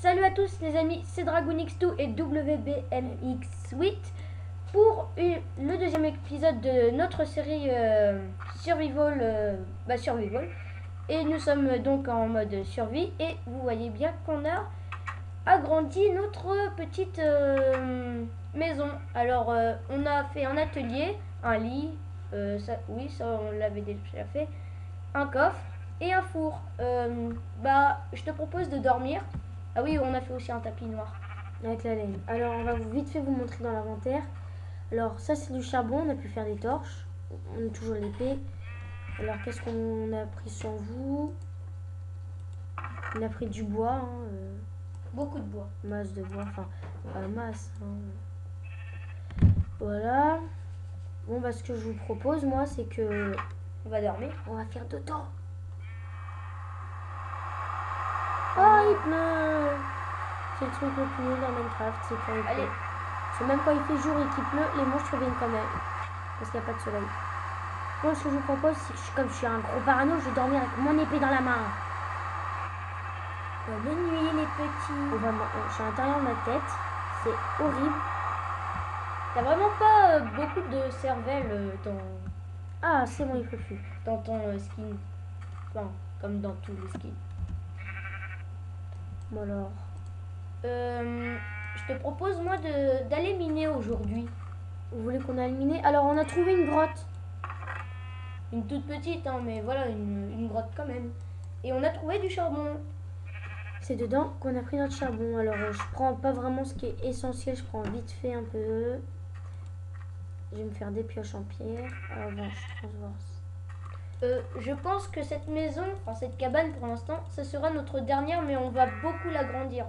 Salut à tous les amis, c'est DragonX2 et WBMX8 pour le deuxième épisode de notre série Survival. Et nous sommes donc en mode survie et vous voyez bien qu'on a agrandi notre petite maison. Alors on a fait un atelier, un lit, ça on l'avait déjà fait, un coffre et un four. Je te propose de dormir. Ah oui, on a fait aussi un tapis noir. Avec la laine. Alors on va vite fait vous montrer dans l'inventaire. Alors ça c'est du charbon, on a pu faire des torches. On a toujours l'épée. Alors qu'est-ce qu'on a pris sur vous? On a pris du bois. Beaucoup de bois. Masse de bois, enfin pas masse. Voilà. Bon ce que je vous propose moi c'est que... On va dormir. On va faire dedans. Oh il pleut. C'est le truc le plus nul dans Minecraft, c'est quand il pleut. Parce que même quand il fait jour et qu'il pleut, les monstres viennent quand même. Parce qu'il n'y a pas de soleil. Bon, ce que je vous propose, c'est que comme je suis un gros parano, je vais dormir avec mon épée dans la main. Bonne nuit les petits. Je suis à l'intérieur de ma tête. C'est horrible. T'as vraiment pas beaucoup de cervelle dans... Ah, c'est bon, il peut plus. Dans ton skin. Enfin, comme dans tous les skins. Bon alors... je te propose moi d'aller miner aujourd'hui. Vous voulez qu'on aille miner? Alors on a trouvé une grotte. Une toute petite, hein, mais voilà, une grotte quand même. Et on a trouvé du charbon. C'est dedans qu'on a pris notre charbon. Alors je prends pas vraiment ce qui est essentiel, je prends vite fait un peu. Je vais me faire des pioches en pierre. Avanche, transverse. Je pense que cette maison, enfin cette cabane pour l'instant, ça sera notre dernière, mais on va beaucoup l'agrandir.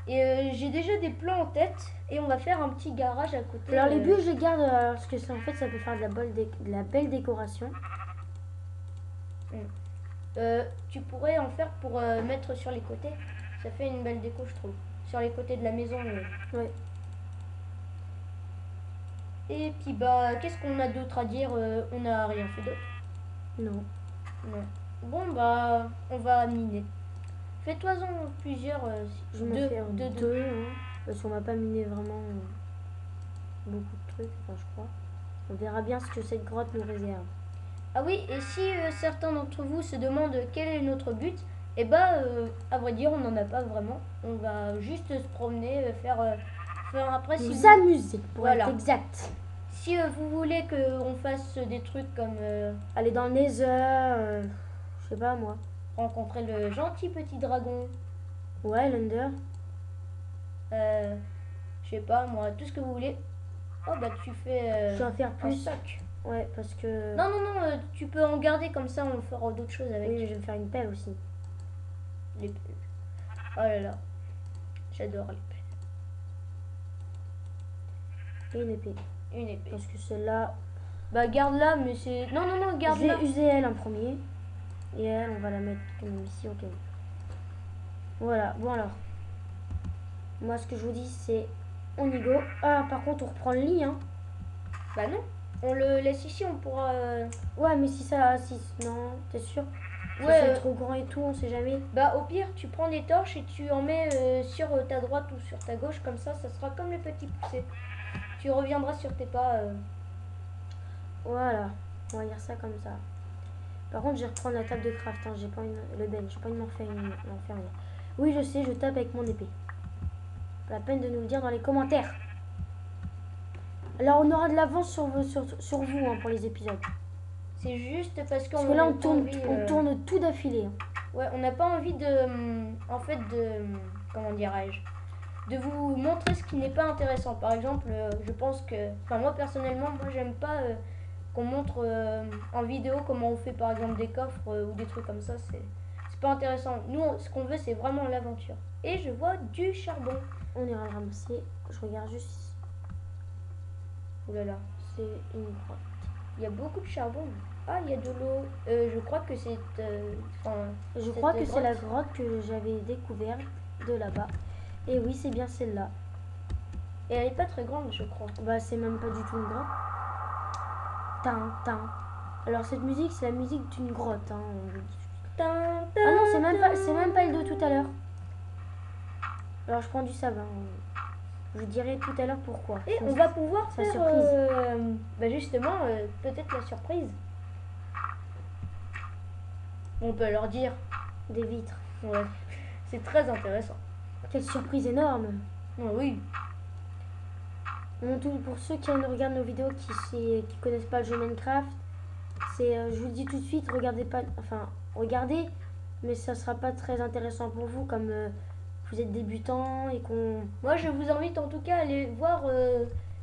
Et j'ai déjà des plans en tête et on va faire un petit garage à côté. Alors les bûches je les garde parce que ça, en fait ça peut faire de la belle décoration. Tu pourrais en faire pour mettre sur les côtés. Ça fait une belle déco je trouve. Sur les côtés de la maison. Ouais. Et puis qu'est-ce qu'on a d'autre à dire? On n'a rien fait d'autre. Non. Bon on va miner. Fais-toi-en plusieurs. Je vais faire deux. Parce qu'on va pas miner vraiment beaucoup de trucs, enfin je crois. On verra bien ce que cette grotte nous réserve. Ah oui, et si certains d'entre vous se demandent quel est notre but, à vrai dire, on n'en a pas vraiment. On va juste se promener, faire après... Nous amuser, pour voilà. être exact. Si vous voulez qu'on fasse des trucs comme... aller dans le Nether, je sais pas moi. Rencontrer le gentil petit dragon. Ouais, l'Under. Je sais pas moi, tout ce que vous voulez. Oh tu fais... je vais en faire plus. Stock. Ouais, parce que... Non, tu peux en garder comme ça, on fera d'autres choses avec. Oui, je vais me faire une pelle aussi. Les pelles. Oh là là, j'adore les pelles. Et une épée. Une épée. Parce que celle-là... garde-la, mais c'est... Non, garde-la. Je vais user elle en premier. Et elle, on va la mettre comme ici au cas où. Voilà, bon alors. Moi, ce que je vous dis, c'est... On y go. Ah, par contre, on reprend le lit, hein. Bah non. On le laisse ici, on pourra... Ouais, mais si ça... Non, t'es sûr? Ouais. C'est trop grand et tout, on sait jamais. Au pire, tu prends des torches et tu en mets sur ta droite ou sur ta gauche. Comme ça sera comme les petits poussés. Tu reviendras sur tes pas. Voilà, on va dire ça comme ça. Par contre, je vais reprendre la table de craft. Hein. J'ai pas le ben, j'ai pas envie de m'en faire une. Oui, je sais, je tape avec mon épée. Pas la peine de nous le dire dans les commentaires. Alors, on aura de l'avance sur vous hein, pour les épisodes. C'est juste parce que là, on tourne tout d'affilée. Hein. Ouais, on n'a pas envie de... Comment dirais-je? De vous montrer ce qui n'est pas intéressant. Par exemple, je pense que... Enfin, moi, personnellement, j'aime pas qu'on montre en vidéo comment on fait, par exemple, des coffres ou des trucs comme ça. C'est pas intéressant. Nous, ce qu'on veut, c'est vraiment l'aventure. Et je vois du charbon. On ira le ramasser. Je regarde juste. Ouh là là. C'est une grotte. Il y a beaucoup de charbon. Ah, il y a de l'eau. Je crois que c'est... je crois que c'est la grotte que j'avais découverte de là-bas. Et oui, c'est bien celle-là. Et elle est pas très grande, je crois. C'est même pas du tout une grotte. Alors cette musique, c'est la musique d'une grotte. Hein. Ah non, c'est même pas le de tout à l'heure. Alors je prends du savon. Je vous dirai tout à l'heure pourquoi. Et on va pouvoir sa faire surprise. bah justement peut-être la surprise. On peut leur dire. Des vitres. Ouais. C'est très intéressant. Quelle surprise énorme. Oui. Bon, pour ceux qui regardent nos vidéos qui connaissent pas le jeu Minecraft, c'est je vous le dis tout de suite, regardez pas, enfin regardez, mais ça sera pas très intéressant pour vous comme vous êtes débutant et qu'on. Moi je vous invite en tout cas à aller voir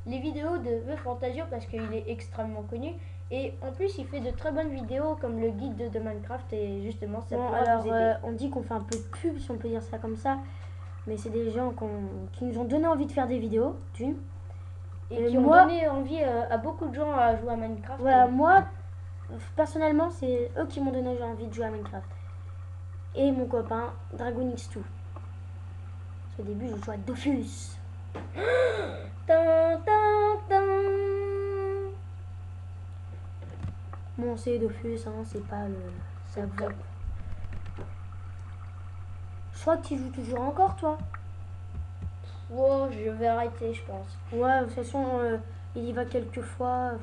les vidéos de The Fantasio parce qu'il est extrêmement connu et en plus il fait de très bonnes vidéos comme le guide de Minecraft et justement ça Bon, pourra alors vous aider. on dit qu'on fait un peu de pub si on peut dire ça comme ça, mais c'est des gens qui nous ont donné envie de faire des vidéos, d'une. Et qui ont donné envie à beaucoup de gens à jouer à Minecraft. Voilà, moi, personnellement, c'est eux qui m'ont donné envie de jouer à Minecraft. Et mon copain, DragonX2. Parce qu'au début, je jouais à Dofus. Bon, c'est Dofus, hein, c'est pas le... Ça vaut. Je crois que tu joues toujours encore, toi. Oh, je vais arrêter, je pense. Ouais, de toute façon, il y va quelques fois. De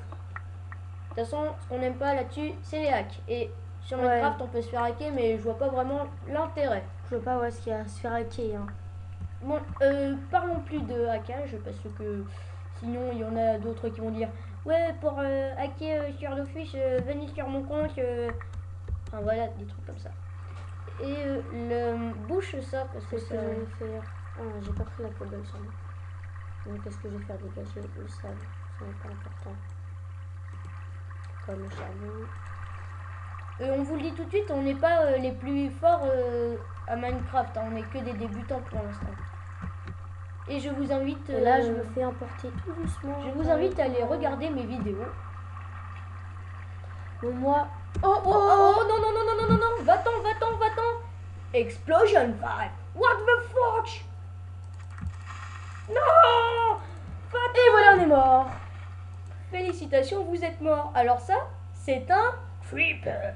toute façon, ce qu'on n'aime pas là-dessus, c'est les hacks. Et sur Minecraft, on peut se faire hacker, mais je vois pas vraiment l'intérêt. Je vois pas ce qu'il y a à se faire hacker. Hein. Bon, parlons plus de hackage, parce que sinon, il y en a d'autres qui vont dire ouais, pour hacker sur Dofus, venez sur mon compte. Enfin, voilà, des trucs comme ça. Et bouche ça, parce que c'est ce que j'allais faire. Ah, j'ai pas pris la cobble sur moi. Donc, qu'est-ce que je vais faire dégager le sable? Ça n'est pas important. Comme le charbon. On vous le dit tout de suite, on n'est pas les plus forts à Minecraft, hein, on n'est que des débutants pour l'instant. Et je vous invite... Et là, je me fais emporter tout doucement. Je vous invite à aller regarder mes vidéos. Bon, moi... Oh, oh, oh, oh, non, non, non, non, non, non, non, va-t'en, va-t'en, va-t'en. Explosion 5. What the fuck? Non. Et voilà, on est mort. Félicitations, vous êtes mort. Alors ça, c'est un creeper.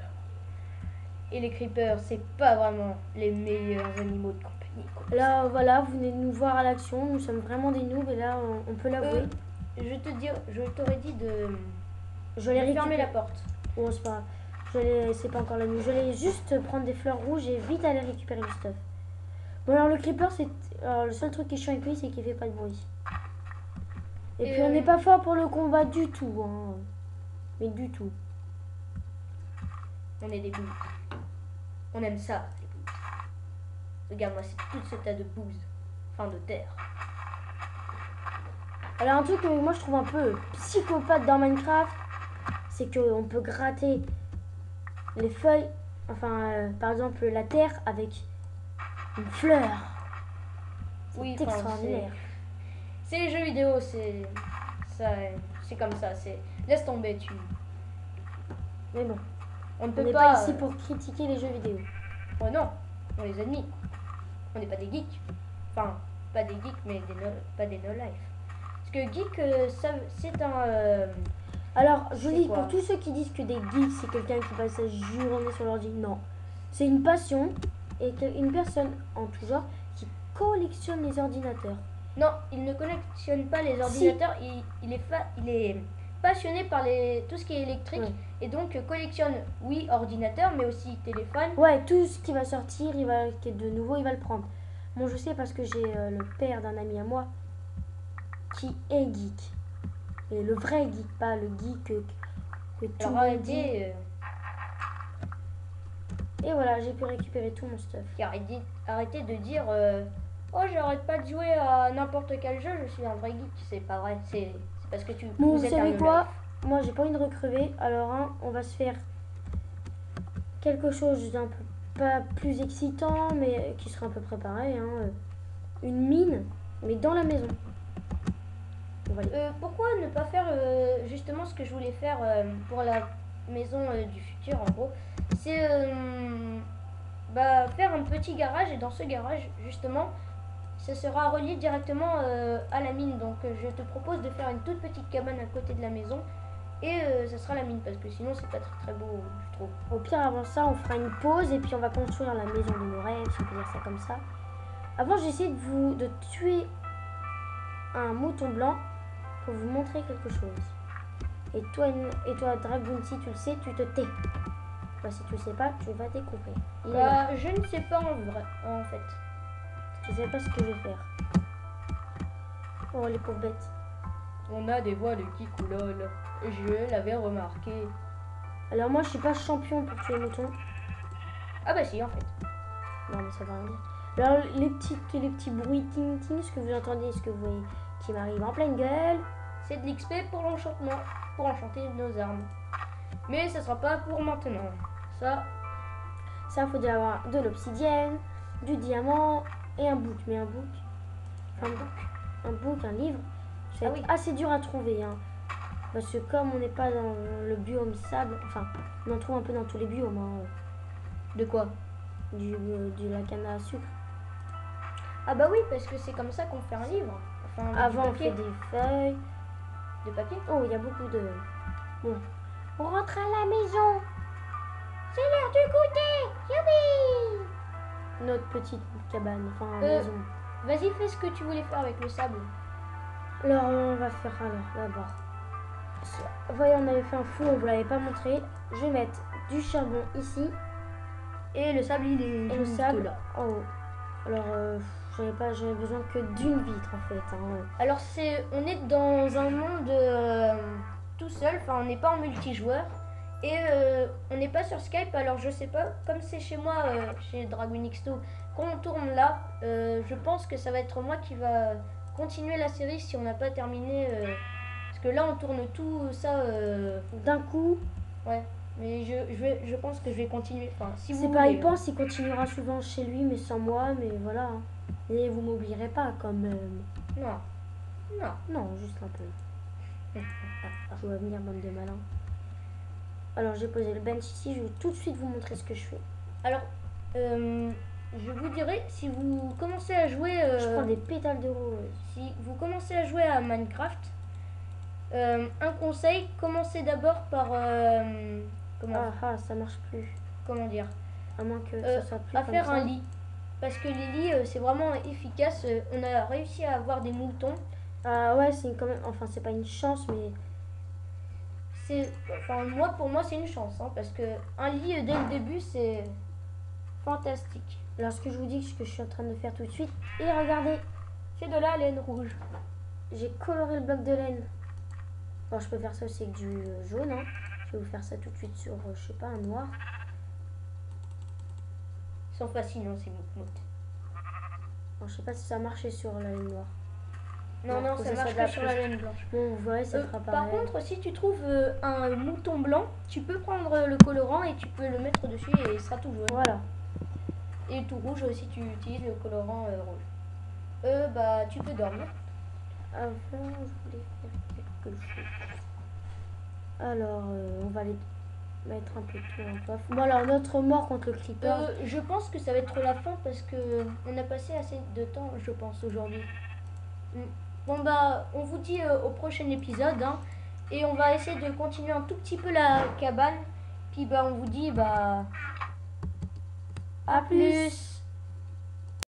Et les creepers, c'est pas vraiment les meilleurs animaux de compagnie. Là, voilà, vous venez de nous voir à l'action. Nous sommes vraiment des noobs et là, on peut l'avouer. Je t'aurais dit de fermer la porte. Bon, c'est pas grave. C'est pas encore la nuit. Je vais juste prendre des fleurs rouges et vite aller récupérer du stuff. Bon, alors le creeper, le seul truc qui est chiant avec lui, c'est qu'il fait pas de bruit. Et puis on n'est pas fort pour le combat du tout. Hein. Mais du tout. On est des bouses. On aime ça, les bouses. Regarde-moi, c'est tout ce tas de bouse. Enfin, de terre. Alors un truc que moi je trouve un peu psychopathe dans Minecraft, c'est qu'on peut gratter les feuilles, enfin par exemple la terre avec une fleur. Oui, c'est extraordinaire. C'est les jeux vidéo, c'est comme ça. Laisse tomber, tu. Mais bon, on ne on peut n'est pas ici pour critiquer les jeux vidéo. Oh non, on les admire. On n'est pas des geeks. Enfin, pas des geeks, mais pas des no-life. Parce que geek, c'est un... Alors, je dis pour tous ceux qui disent que des geeks, c'est quelqu'un qui passe sa journée sur l'ordi, non. C'est une passion et une personne en tout genre qui collectionne les ordinateurs. Non, il ne collectionne pas les ordinateurs, si. il est passionné par tout ce qui est électrique, ouais. Et donc collectionne, oui, ordinateur, mais aussi téléphone. Ouais, tout ce qui va sortir, qui est de nouveau, il va le prendre. Moi, je sais parce que j'ai le père d'un ami à moi qui est geek. Et le vrai geek, pas le geek que tout le monde dit. Et voilà, j'ai pu récupérer tout mon stuff. Arrêtez de dire oh, j'arrête pas de jouer à n'importe quel jeu, je suis un vrai geek. C'est pas vrai, c'est parce que bon, vous savez quoi? Moi, j'ai pas envie de recrever. Alors, hein, on va se faire quelque chose d'un peu pas plus excitant, mais qui sera à peu près pareil. Hein. Une mine, mais dans la maison. Pourquoi ne pas faire justement ce que je voulais faire pour la maison du futur, en gros, c'est faire un petit garage, et dans ce garage, justement, ça sera relié directement à la mine. Donc je te propose de faire une toute petite cabane à côté de la maison, et ça sera la mine, parce que sinon c'est pas très beau, je trouve. Au pire, avant ça, on fera une pause, et puis on va construire la maison de nos rêves, si on peut dire ça comme ça. Avant, j'ai essayé de tuer un mouton blanc pour vous montrer quelque chose. Et toi, Dragoon, si tu le sais, tu te tais. Bah, si tu le sais pas, tu vas découvrir. Il est là. Bah, je ne sais pas en vrai, en fait. Je sais pas ce que je vais faire. Oh, les pauvres bêtes. On a des voiles qui coulolent. Je l'avais remarqué. Alors moi, je suis pas champion pour tuer les moutons. Ah bah si, en fait. Non, mais ça va rien dire. Alors, les petits bruits ting-ting, ce que vous entendez, ce que vous voyez, qui m'arrive en pleine gueule. C'est de l'XP pour l'enchantement, pour enchanter nos armes. Mais ça sera pas pour maintenant. Ça, Ça, il faut déjà avoir de l'obsidienne, du diamant et un book. Mais un book, un livre, c'est Ah oui. assez dur à trouver. Hein. Parce que comme on n'est pas dans le biome sable, enfin, on en trouve un peu dans tous les biomes. Hein, de quoi? de la canne à sucre. Ah bah oui, parce que c'est comme ça qu'on fait un livre. Enfin, Avant, on papier. fait des feuilles. De papier. Oh, il y a beaucoup de... Bon. On rentre à la maison. C'est l'heure du goûter. Youpi! Notre petite cabane, enfin maison. Vas-y, fais ce que tu voulais faire avec le sable. Alors, on va faire d'abord. Voyez, on avait fait un four, on vous l'avait pas montré. Je vais mettre du charbon ici. Et le sable, il est Et le juste sable là. en haut. Alors, j'avais besoin que d'une vitre en fait. Hein. Alors, on est dans un monde tout seul. Enfin, on n'est pas en multijoueur. Et on n'est pas sur Skype. Alors, je sais pas. Comme c'est chez moi, chez Dragoon X2, quand on tourne là, je pense que ça va être moi qui va continuer la série si on n'a pas terminé. Parce que là, on tourne tout ça D'un coup. Ouais. Mais je pense que je vais continuer. Enfin, si vous C'est pas, voulez, il pense, il continuera souvent chez lui, mais sans moi, mais voilà. Hein. Et vous m'oublierez pas quand même. Non. Non. Non, juste un peu. Je vais venir, bande de malins. Alors, j'ai posé le bench ici, je vais tout de suite vous montrer ce que je fais. Alors, je vous dirais, si vous commencez à jouer... je prends des pétales de rose. Si vous commencez à jouer à Minecraft, un conseil, commencez d'abord par... Ça marche plus. comment dire À moins que ça soit plus à comme faire ça. un lit. Parce que les lits, c'est vraiment efficace. On a réussi à avoir des moutons. Ah ouais, c'est quand même... Enfin, c'est pas une chance, mais... Pour moi, c'est une chance. Hein, parce que un lit, dès le début, c'est fantastique. Alors, ce que je vous dis, ce que je suis en train de faire tout de suite... Et regardez, C'est de la laine rouge. j'ai coloré le bloc de laine. Alors, je peux faire ça aussi avec du jaune. Hein. Je vais vous faire ça tout de suite sur, je sais pas, un noir. Ils sont fascinants, ces moutons. Alors, je sais pas si ça marchait sur la laine noire. Non, faut ça que marche soit que sur la laine blanche. Bon, vous voyez, ça fera Par pareil. contre, si tu trouves un mouton blanc, tu peux prendre le colorant et tu peux le mettre dessus et il sera tout jaune. Voilà. Et tout rouge si tu utilises le colorant rouge. Tu peux dormir. Avant, je voulais faire quelque chose. Alors, on va les mettre un peu tout en coiffe. Bon, alors, notre mort contre le creeper. Je pense que ça va être la fin parce que on a passé assez de temps, je pense, aujourd'hui. Bon, on vous dit au prochain épisode. Hein, et on va essayer de continuer un tout petit peu la cabane. Puis, on vous dit, à plus.